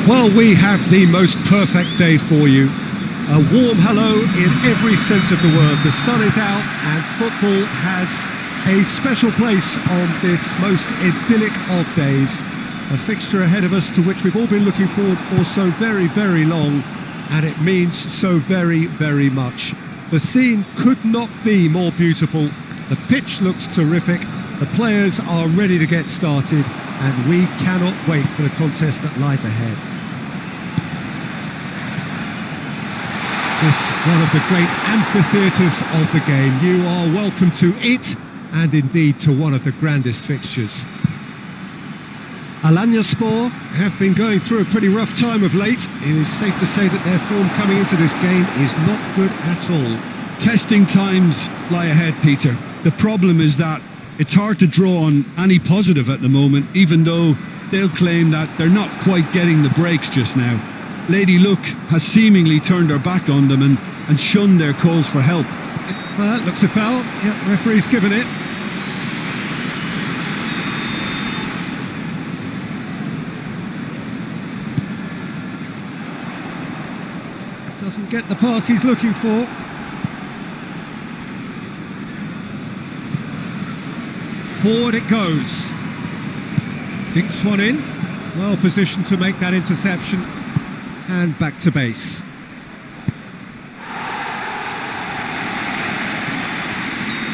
Well, we have the most perfect day for you. A warm hello in every sense of the word. The sun is out and football has a special place on this most idyllic of days. A fixture ahead of us to which we've all been looking forward for so very, very long, and it means so very, very much. The scene could not be more beautiful. The pitch looks terrific. The players are ready to get started, and we cannot wait for the contest that lies ahead. This one of the great amphitheatres of the game. You are welcome to it, and indeed to one of the grandest fixtures. Alanyaspor have been going through a pretty rough time of late. It is safe to say that their form coming into this game is not good at all. Testing times lie ahead, Peter. The problem is that it's hard to draw on any positive at the moment, even though they'll claim that they're not quite getting the breaks just now. Lady Luck has seemingly turned her back on them and shunned their calls for help. Well, that looks a foul. Yep, referee's given it. Doesn't get the pass he's looking for. Forward it goes. Dinks one in. Well positioned to make that interception. And back to base.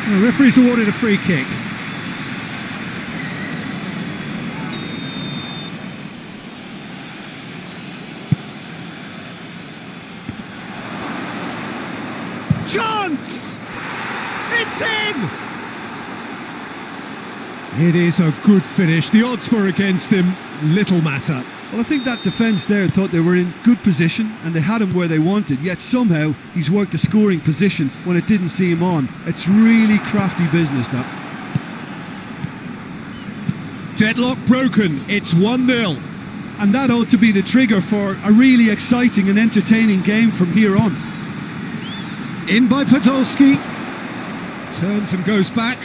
The referee's awarded a free kick. Chance! It's in! It is a good finish. The odds were against him. Little matter. Well, I think that defence there thought they were in good position and they had him where they wanted, yet somehow he's worked a scoring position when it didn't see him on. It's really crafty business, that. Deadlock broken. It's 1-0. And that ought to be the trigger for a really exciting and entertaining game from here on. In by Podolski. Turns and goes back.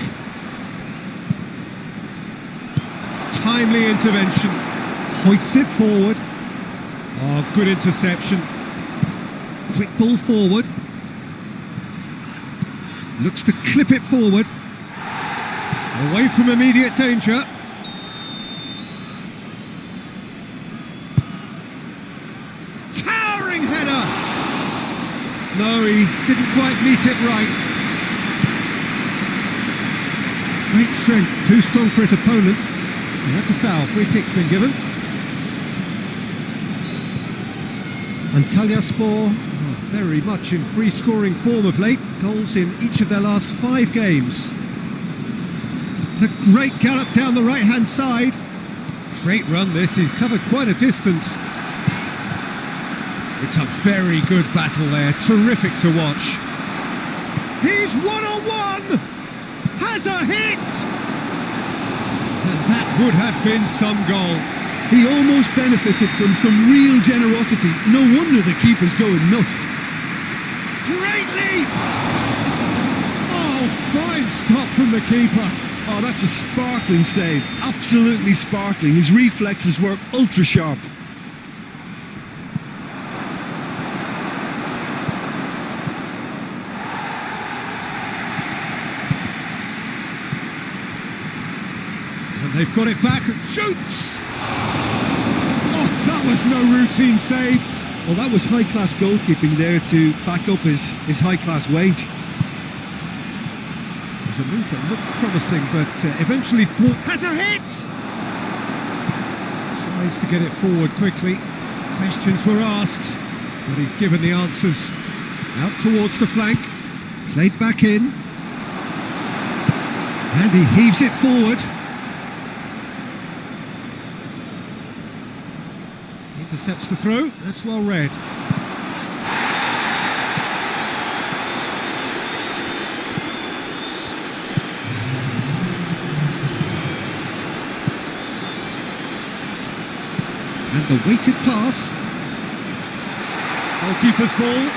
Timely intervention. Hoists it forward. Oh, good interception. Quick ball forward. Looks to clip it forward. Away from immediate danger. Towering header! No, he didn't quite meet it right. Great strength, too strong for his opponent. And that's a foul, free kick's been given. Antalyaspor are very much in free scoring form of late. Goals in each of their last 5 games. It's a great gallop down the right hand side. Great run this, he's covered quite a distance. It's a very good battle there, terrific to watch. He's 1-on-1! Has a hit! And that would have been some goal. He almost benefited from some real generosity. No wonder the keeper's going nuts. Great leap! Oh, fine stop from the keeper. Oh, that's a sparkling save. Absolutely sparkling. His reflexes were ultra sharp. And they've got it back and shoots! Oh, that was no routine save. Well, that was high-class goalkeeping there to back up his high-class wage. It was a move that looked promising, but eventually has a hit! Tries to get it forward quickly. Questions were asked, but he's given the answers. Out towards the flank, played back in. And he heaves it forward. Intercepts the throw, that's well read. And the weighted pass. Goalkeeper's ball.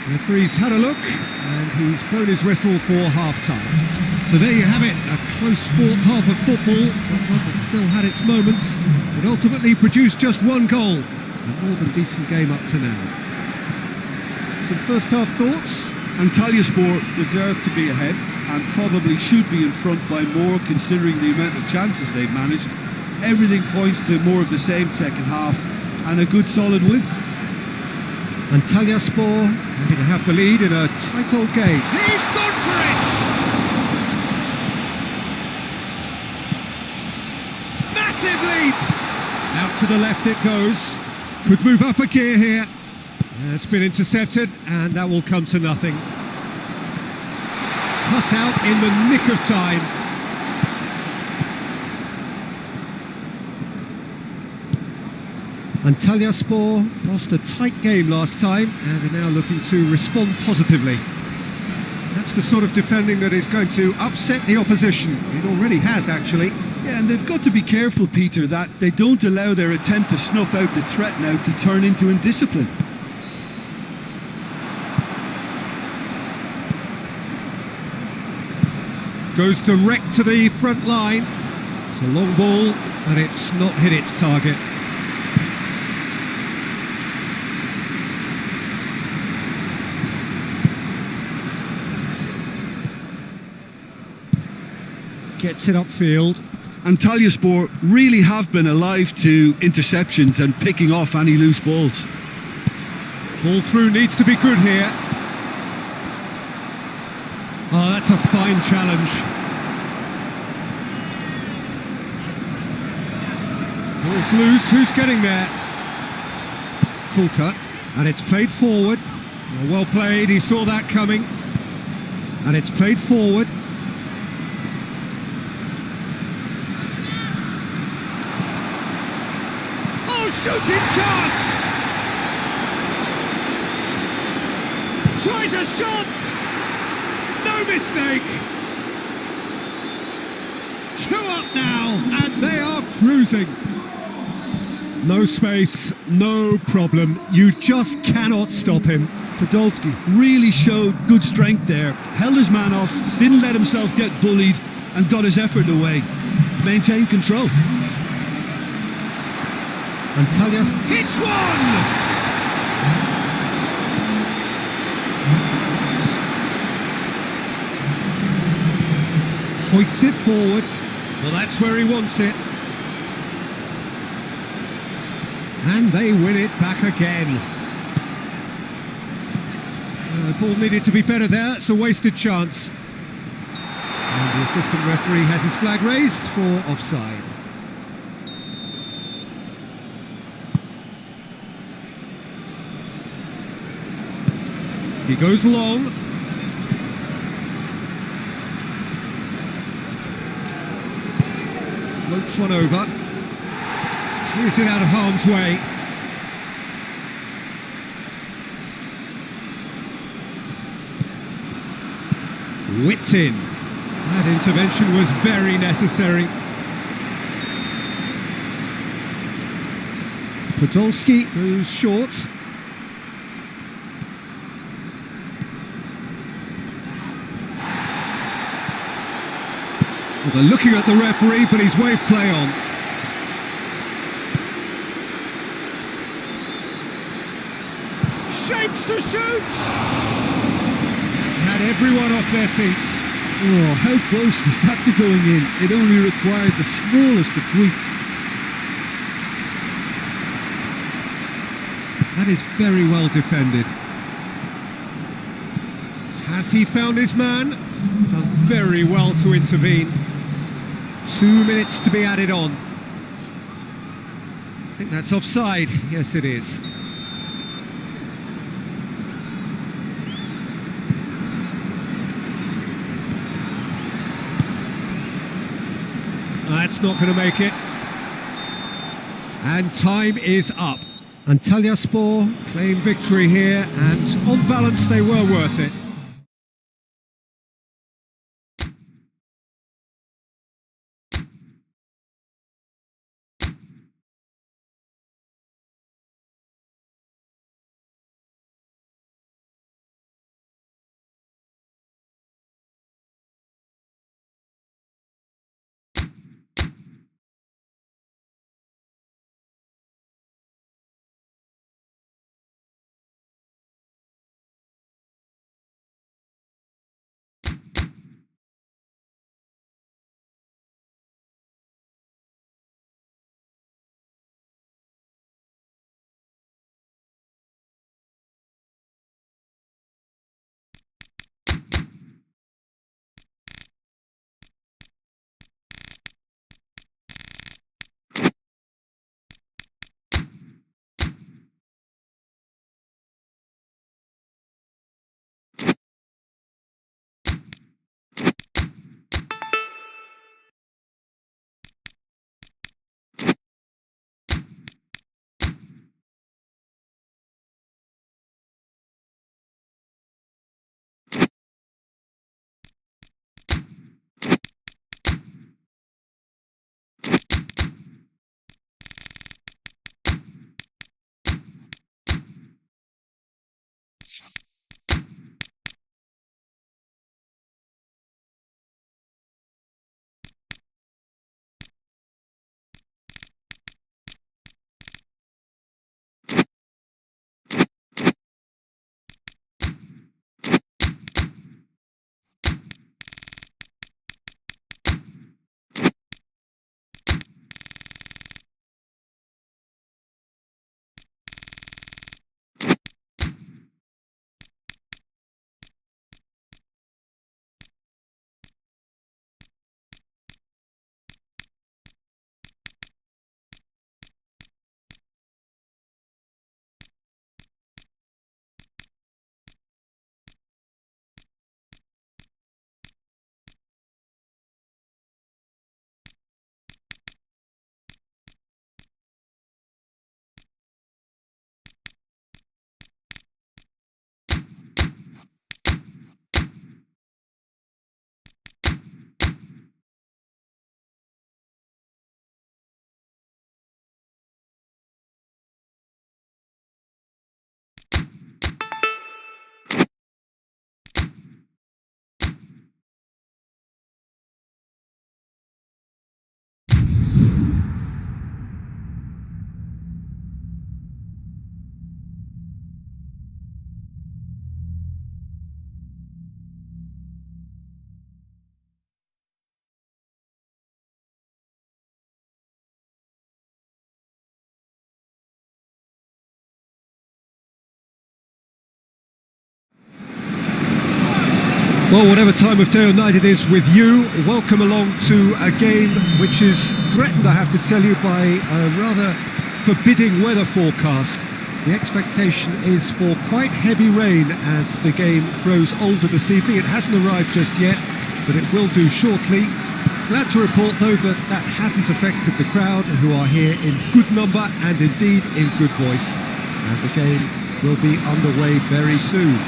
The referee's had a look and he's blown his whistle for half-time. So there you have it, a close fought half of football, but one that still had its moments. It ultimately produced just one goal. A more than decent game up to now. Some first half thoughts? Antalyaspor deserve to be ahead and probably should be in front by more considering the amount of chances they've managed. Everything points to more of the same second half and a good solid win. Antalyaspor happy to have the lead in a tight old game. He's gone for it! Massive leap! Out to the left it goes. Could move up a gear here. It's been intercepted and that will come to nothing. Cut out in the nick of time. Antalyaspor lost a tight game last time and are now looking to respond positively. That's the sort of defending that is going to upset the opposition. It already has, actually. Yeah, and they've got to be careful, Peter, that they don't allow their attempt to snuff out the threat now to turn into indiscipline. Goes direct to the front line. It's a long ball, but it's not hit its target. Gets it upfield. Antalyaspor really have been alive to interceptions and picking off any loose balls. Ball through needs to be good here. Oh, that's a fine challenge. Ball's loose, who's getting there? Kulka, and it's played forward. Well played, he saw that coming. And it's played forward. Shooting chance! Tries a shot! No mistake! 2 up now, and they are cruising. No space, no problem. You just cannot stop him. Podolski really showed good strength there. Held his man off, didn't let himself get bullied, and got his effort away. Maintained control. Antalyaspor hits one! Hoists it forward. Well, that's where he wants it. And they win it back again. The ball needed to be better there. It's a wasted chance. And the assistant referee has his flag raised for offside. He goes long. Floats one over. Clears it out of harm's way. Whipped in. That intervention was very necessary. Podolski goes short. Well, they're looking at the referee, but he's waved play on. Shapes to shoot! Had everyone off their seats. Oh, how close was that to going in? It only required the smallest of tweaks. That is very well defended. Has he found his man? Done very well to intervene. 2 minutes to be added on. I think that's offside. Yes, it is. That's not going to make it. And time is up. Antalyaspor claim victory here, and on balance they were worth it. Well, whatever time of day or night it is with you, welcome along to a game which is threatened, I have to tell you, by a rather forbidding weather forecast. The expectation is for quite heavy rain as the game grows older this evening. It hasn't arrived just yet, but it will do shortly. Glad to report, though, that that hasn't affected the crowd, who are here in good number and indeed in good voice. And the game will be underway very soon.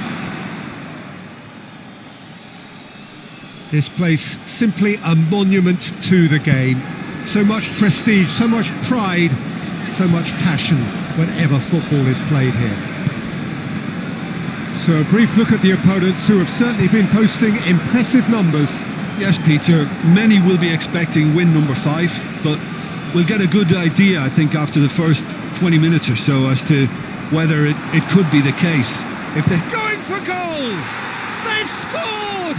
This place, simply a monument to the game. So much prestige, so much pride, so much passion whenever football is played here. So a brief look at the opponents, who have certainly been posting impressive numbers. Yes, Peter, many will be expecting win number 5, but we'll get a good idea, I think, after the first 20 minutes or so as to whether it could be the case. If they're Going for goal! They've scored!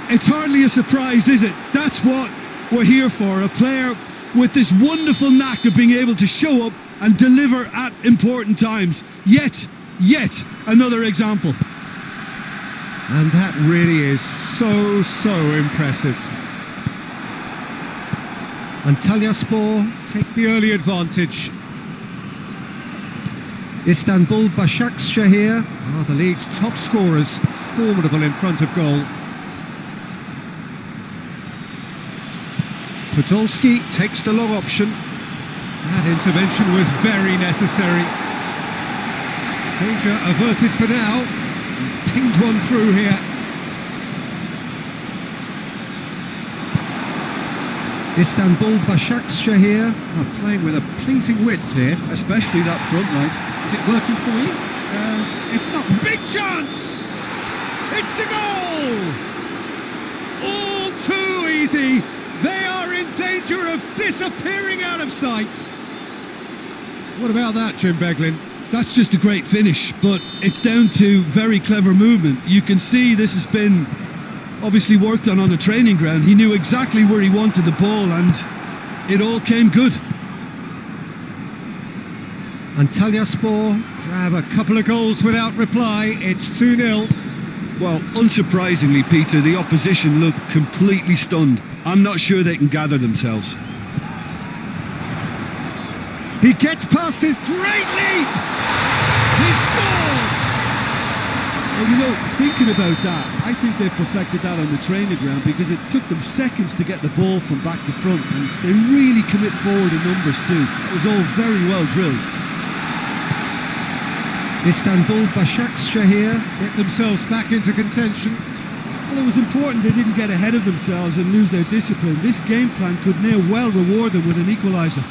It's hardly a surprise, is it? That's what we're here for. A player with this wonderful knack of being able to show up and deliver at important times. Yet another example. And that really is so impressive. Antalyaspor take the early advantage. Istanbul Başakşehir are the league's top scorers, formidable in front of goal. Podolski takes the long option. That intervention was very necessary. Danger averted for now. He's pinged one through here. Istanbul Başakşehir are playing with a pleasing width here. especially that front line. Is it working for you? It's not. Big chance! It's a goal! All too easy. They are in danger of disappearing out of sight. What about that, Jim Beglin? That's just a great finish, but it's down to very clever movement. You can see this has been obviously worked on the training ground. He knew exactly where he wanted the ball, and it all came good. Antalyaspor grab a couple of goals without reply. It's 2-0. Well, unsurprisingly, Peter, the opposition look completely stunned. I'm not sure they can gather themselves. He gets past his great leap. He scored. Well, you know, thinking about that, I think they've perfected that on the training ground, because it took them seconds to get the ball from back to front, and they really commit forward in numbers too. It was all very well drilled. Istanbul Başakşehir get themselves back into contention. Well, it was important they didn't get ahead of themselves and lose their discipline. This game plan could now well reward them with an equaliser.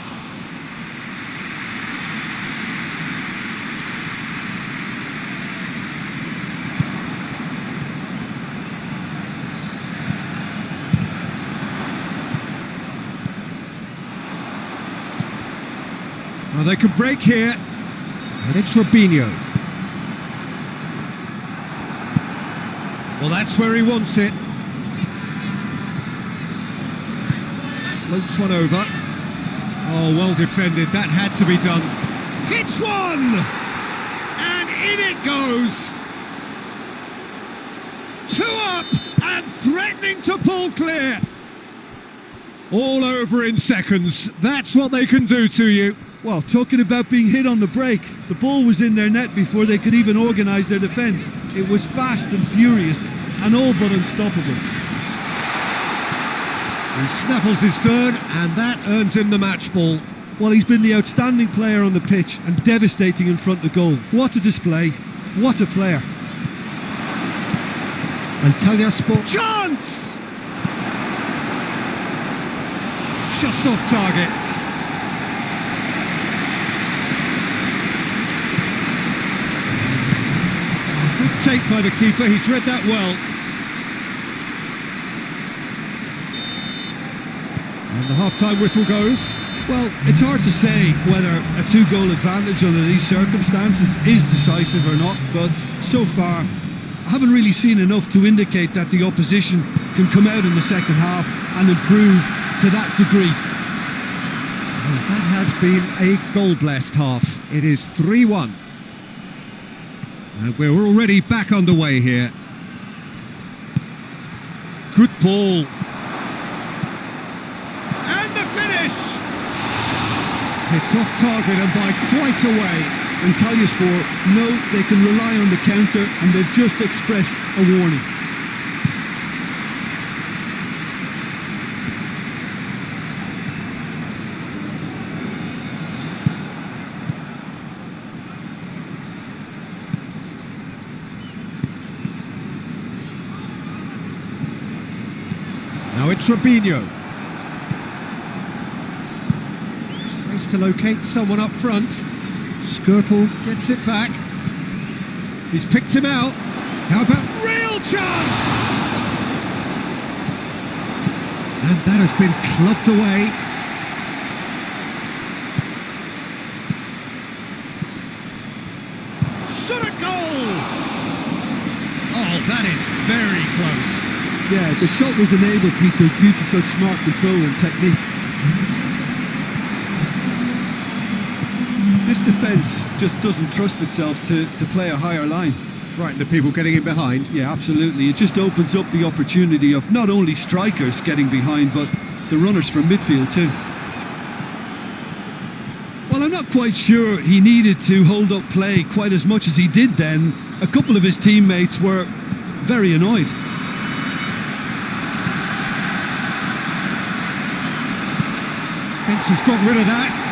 Well, they could break here. And it's Robinho. Well, that's where he wants it. Floats one over. Oh, well defended. That had to be done. Hits one! And in it goes. 2 up and threatening to pull clear. All over in seconds. That's what they can do to you. Well, talking about being hit on the break, the ball was in their net before they could even organise their defence. It was fast and furious and all but unstoppable. He snaffles his third, and that earns him the match ball. Well, he's been the outstanding player on the pitch and devastating in front of goal. What a display, what a player. Antalyaspor. Chance! Just off target. Good take by the keeper, he's read that well. And the half-time whistle goes. Well, it's hard to say whether a 2-goal advantage under these circumstances is decisive or not, but so far I haven't really seen enough to indicate that the opposition can come out in the second half and improve to that degree. Well, that has been a goal-blessed half. It is 3-1. And we're already back underway here. Good ball. And the finish! It's off target and by quite a way. Antalyaspor know they can rely on the counter, and they've just expressed a warning. Now it's Robinho. Tries to locate someone up front. Skirtle gets it back. He's picked him out. How about real chance? And that has been clubbed away. Shot a goal! Oh, that is very close. Yeah, the shot was enabled, Peter, due to such smart control and technique. This defence just doesn't trust itself to play a higher line. Frightened of people getting in behind. Yeah, absolutely. It just opens up the opportunity of not only strikers getting behind, but the runners from midfield too. Well, I'm not quite sure he needed to hold up play quite as much as he did then. A couple of his teammates were very annoyed. Fence has got rid of that.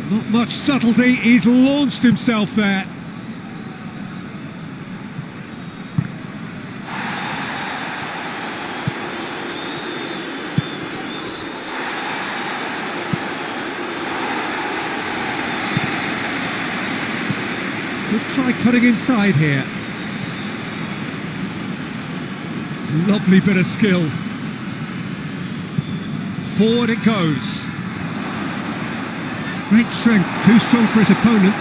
Not much subtlety, he's launched himself there. Could try cutting inside here. Lovely bit of skill. Forward it goes. Great strength, too strong for his opponent.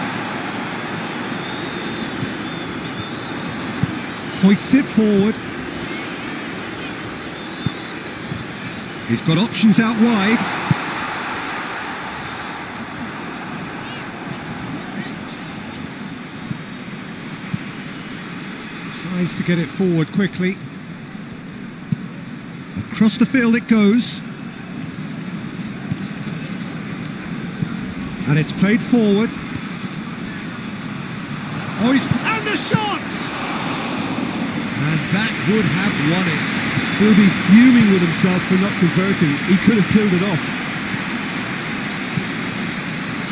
Hoists it forward. He's got options out wide. Tries to get it forward quickly. Across the field it goes. And it's played forward. Oh, and the shot! And that would have won it. He'll be fuming with himself for not converting. He could have killed it off.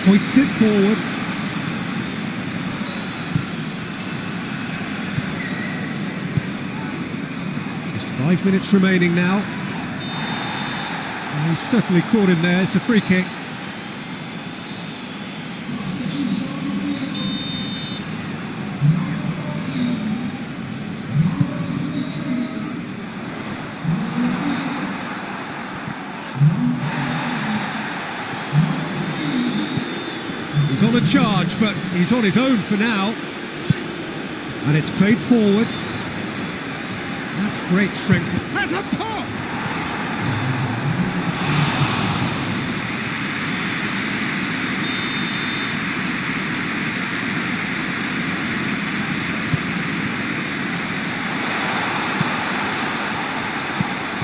Hoists it forward. Just 5 minutes remaining now. And he's certainly caught him there. It's a free kick. He's on a charge, but he's on his own for now. And it's played forward. That's great strength. Has a pop!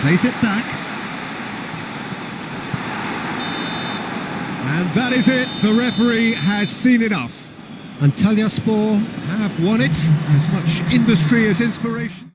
Plays it back. And that is it. The referee has seen enough. Antalyaspor have won it. As much industry as inspiration.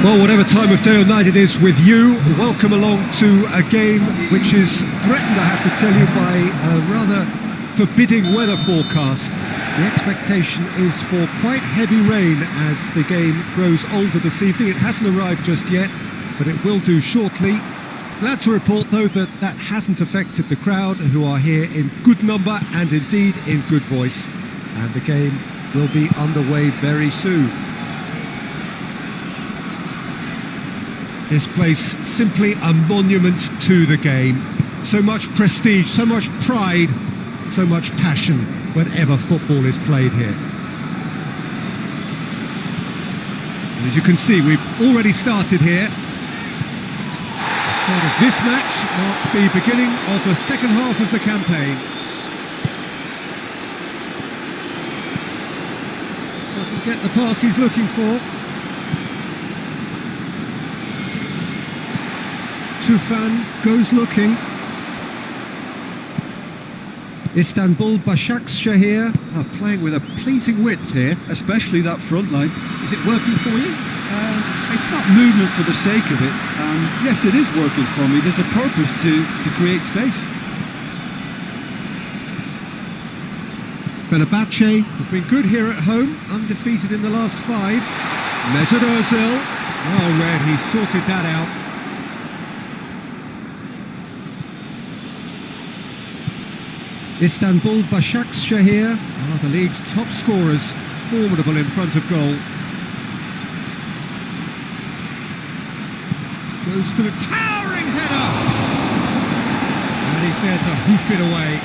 Well, whatever time of day or night it is with you, welcome along to a game which is threatened, I have to tell you, by a rather forbidding weather forecast. The expectation is for quite heavy rain as the game grows older this evening. It hasn't arrived just yet, but it will do shortly. Glad to report, though, that that hasn't affected the crowd, who are here in good number and indeed in good voice. And the game will be underway very soon. This place, simply a monument to the game. So much prestige, so much pride, so much passion whenever football is played here. And as you can see, we've already started here. The start of this match marks the beginning of the second half of the campaign. Doesn't get the pass he's looking for. Tufan goes looking. Istanbul Başakşehir are playing with a pleasing width here. Especially that front line. Is it working for you? It's not movement for the sake of it. Yes, it is working for me. There's a purpose to create space. Fenerbahçe have been good here at home, undefeated in the last 5. Mesut Özil. Oh, Red, he sorted that out. Istanbul Başakşehir are the league's top scorers, formidable in front of goal. Goes for the towering header! And he's there to hoof it away.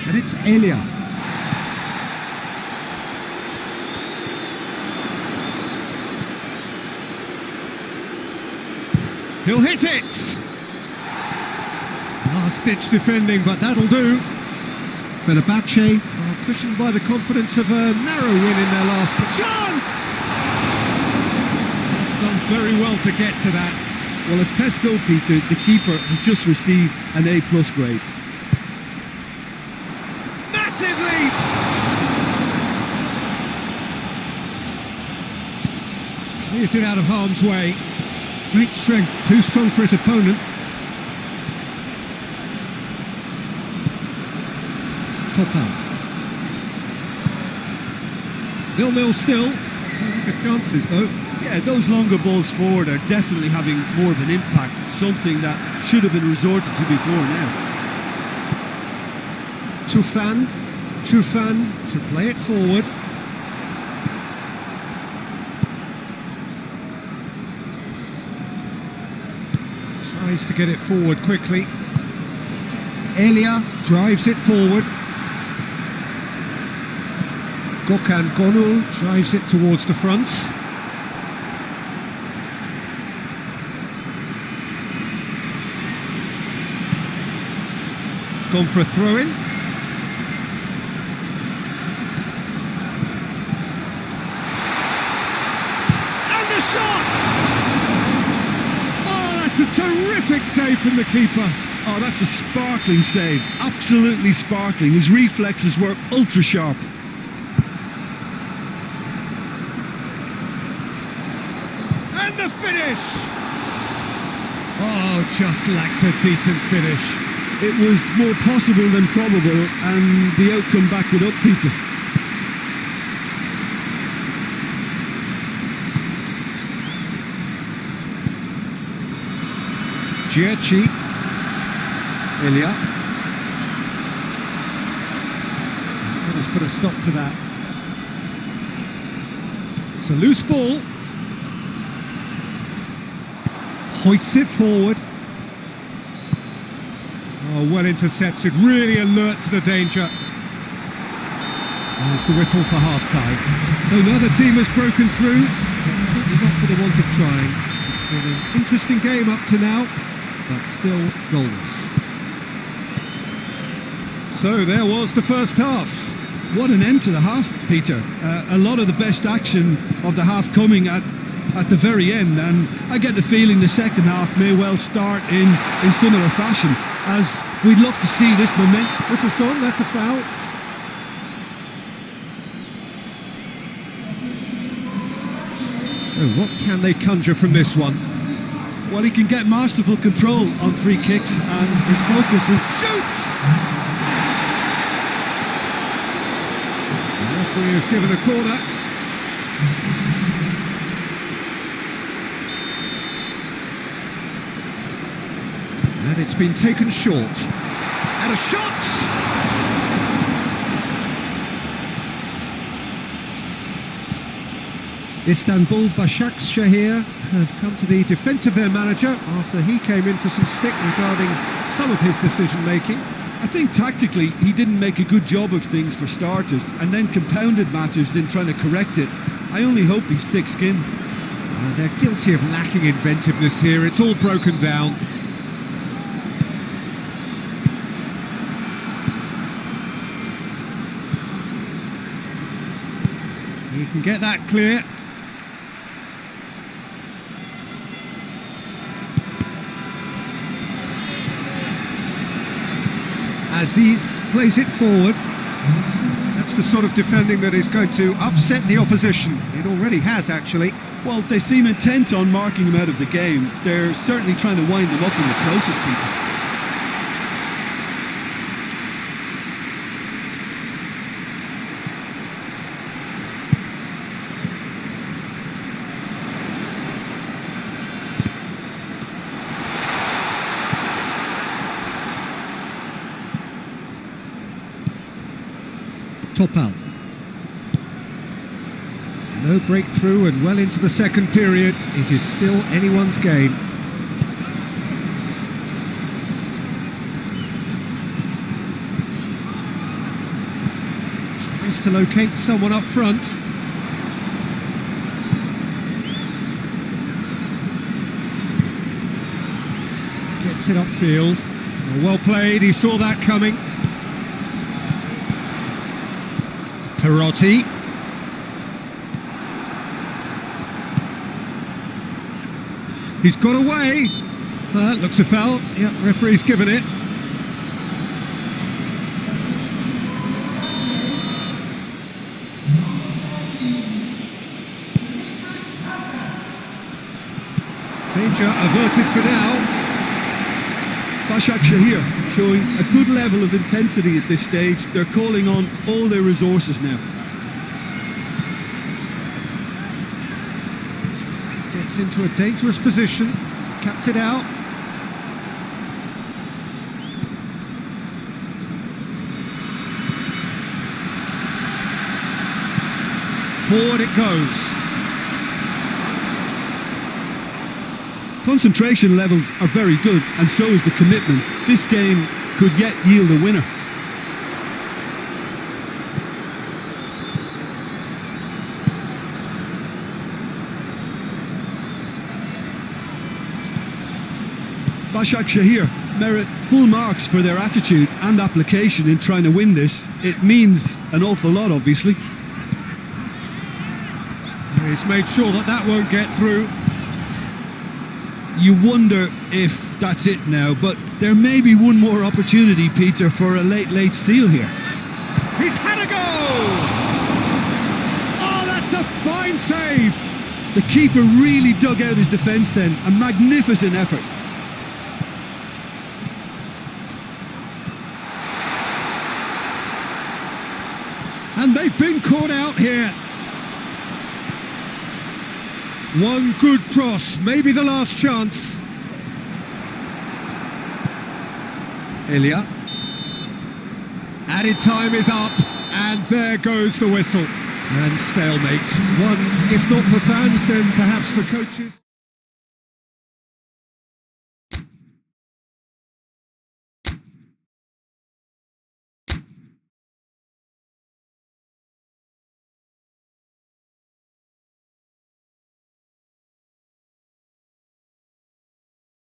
And it's Elia. He'll hit it! Last-ditch defending, but that'll do. Fenerbahçe are cushioned by the confidence of a narrow win in their last chance! He's done very well to get to that. Well, as tests go, Peter, the keeper has just received an A+ grade. Massive leap! Clears it out of harm's way. Great strength, too strong for his opponent. Topal. 0-0 still. No lack of chances though. Yeah, those longer balls forward are definitely having more of an impact. Something that should have been resorted to before now. Tufan to play it forward. Tries to get it forward quickly. Elia drives it forward. Gökhan Gönül drives it towards the front. It's gone for a throw-in. And the shot! A terrific save from the keeper. Oh, that's a sparkling save. Absolutely sparkling. His reflexes were ultra sharp. And the finish! Oh, just lacked a decent finish. It was more possible than probable, and the outcome backed it up, Peter. Giachi, Elia. Let's put a stop to that. It's a loose ball. Hoists it forward. Oh, well intercepted, really alert to the danger. There's the whistle for half-time. So neither team has broken through, but certainly not for the want of trying. It's been an interesting game up to now, but still goals. So there was the first half. What an end to the half, Peter. A lot of the best action of the half coming at the very end, and I get the feeling the second half may well start in similar fashion, as we'd love to see this momentum. Whistle's gone, that's a foul. So what can they conjure from this one? Well, he can get masterful control on free kicks, and his focus is... Shoots! The referee has given a corner. And it's been taken short. And a shot! Istanbul Başakşehir have come to the defence of their manager after he came in for some stick regarding some of his decision-making. I think tactically he didn't make a good job of things for starters, and then compounded matters in trying to correct it. I only hope he's thick-skinned. They're guilty of lacking inventiveness here. It's all broken down. He can get that clear. Aziz plays it forward. That's the sort of defending that is going to upset the opposition. It already has, actually. Well, they seem intent on marking him out of the game. They're certainly trying to wind him up in the process, Peter. Topal. No breakthrough and well into the second period. It is still anyone's game. Tries to locate someone up front. Gets it upfield. Well played, he saw that coming. Perotti. He's got away. Looks a foul. Yep, referee's given it. Danger averted for now. Başakşehir showing a good level of intensity at this stage. They're calling on all their resources now. Gets into a dangerous position, cuts it out. Forward it goes. Concentration levels are very good, and so is the commitment. This game could yet yield a winner. Başakşehir merit full marks for their attitude and application in trying to win this. It means an awful lot, obviously. He's made sure that that won't get through. You wonder if that's it now, but there may be one more opportunity, Peter, for a late steal here. He's had a go! Oh, that's a fine save! The keeper really dug out his defence then. A magnificent effort. And they've been caught out here. One good cross, maybe the last chance. Elia. Added time is up, and there goes the whistle. And stalemate. One, if not for fans, then perhaps for coaches.